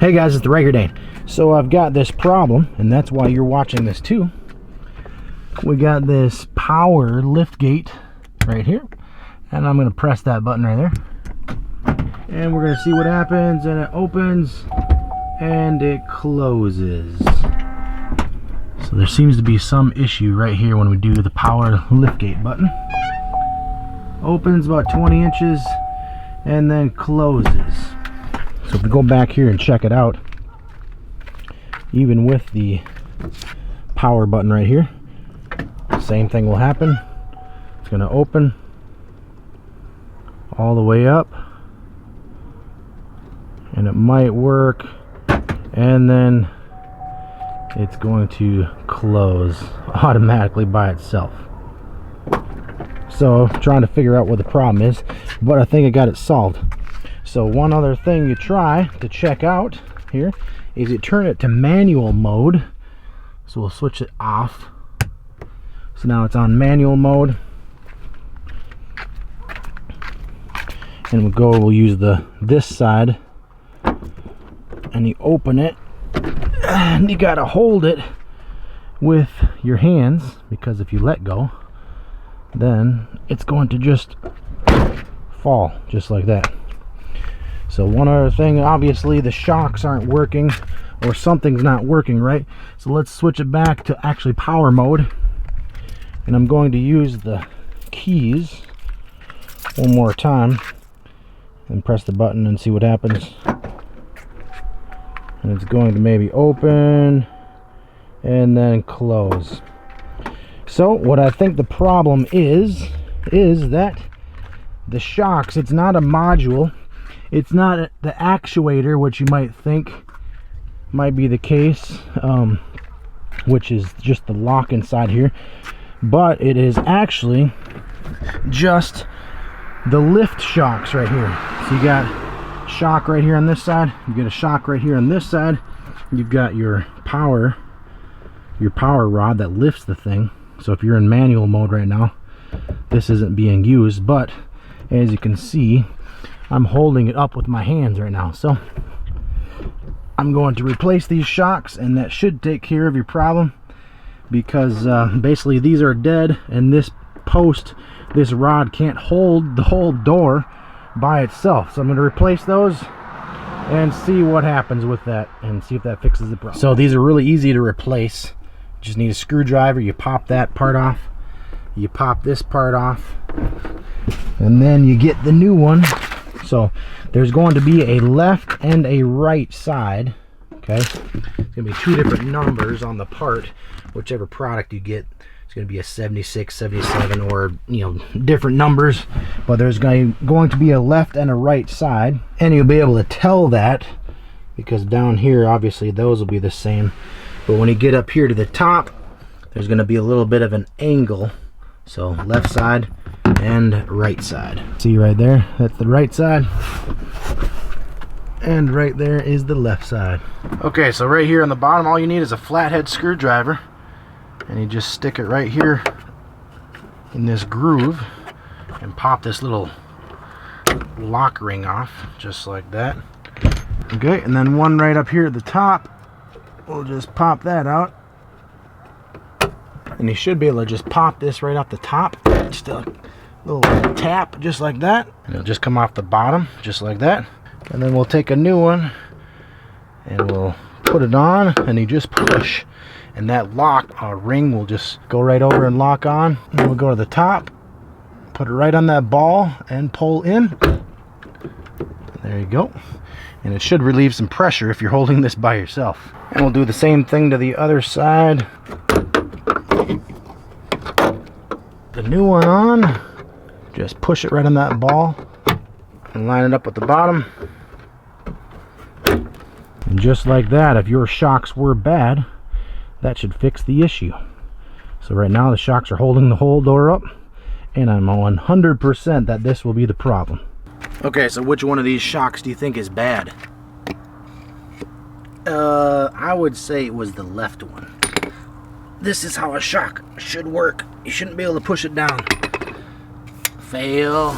Hey guys, it's the Regular Dane. So I've got this problem, and that's why you're watching this too. We got this power lift gate right here, and I'm gonna press that button right there, and we're gonna see what happens. And it opens and it closes. So there seems to be some issue right here when we do the power lift gate button. Opens about 20 inches and then closes. So if we go back here and check it out, even with the power button right here, same thing will happen. It's going to open all the way up, and it might work, and then it's going to close automatically by itself. So trying to figure out what the problem is, but I think I got it solved. So one other thing you try to check out here is you turn it to manual mode. So we'll switch it off. So now it's on manual mode, and we'll use this side, and you open it, and you gotta hold it with your hands, because if you let go, then it's going to just fall just like that. So one other thing, obviously the shocks aren't working, or something's not working right. So let's switch it back to actually power mode, and I'm going to use the keys one more time and press the button and see what happens. And it's going to maybe open and then close. So what I think the problem is that the shocks, it's not a module, it's not the actuator, which you might think might be the case, which is just the lock inside here, but it is actually just the lift shocks right here. So you got shock right here on this side, you get a shock right here on this side, you've got your power rod that lifts the thing. So if you're in manual mode right now, this isn't being used, but as you can see, I'm holding it up with my hands right now. So I'm going to replace these shocks, and that should take care of your problem, because basically these are dead, and this rod can't hold the whole door by itself. So I'm going to replace those and see what happens with that, and see if that fixes the problem. So these are really easy to replace. Just need a screwdriver, you pop that part off, you pop this part off, and then you get the new one. So there's going to be a left and a right side, okay? It's going to be two different numbers on the part, whichever product you get. It's going to be a 76, 77, or, you know, different numbers, but there's going to be a left and a right side, and you'll be able to tell that because down here, obviously, those will be the same. But when you get up here to the top, there's going to be a little bit of an angle. So left side and right side. See right there? That's the right side. And right there is the left side. Okay, so right here on the bottom, all you need is a flathead screwdriver. And you just stick it right here in this groove and pop this little lock ring off, just like that. Okay, and then one right up here at the top. We'll just pop that out, and you should be able to just pop this right off the top. Just a little tap, just like that, and it'll just come off the bottom, just like that. And then we'll take a new one and we'll put it on, and you just push, and that lock ring will just go right over and lock on. And we'll go to the top, put it right on that ball, and pull in. There you go. And it should relieve some pressure if you're holding this by yourself. And we'll do the same thing to the other side. The new one on, just push it right on that ball and line it up with the bottom. And just like that, if your shocks were bad, that should fix the issue. So right now the shocks are holding the whole door up, and I'm 100% that this will be the problem. Okay, so which one of these shocks do you think is bad? I would say it was the left one. This is how a shock should work. You shouldn't be able to push it down. Fail.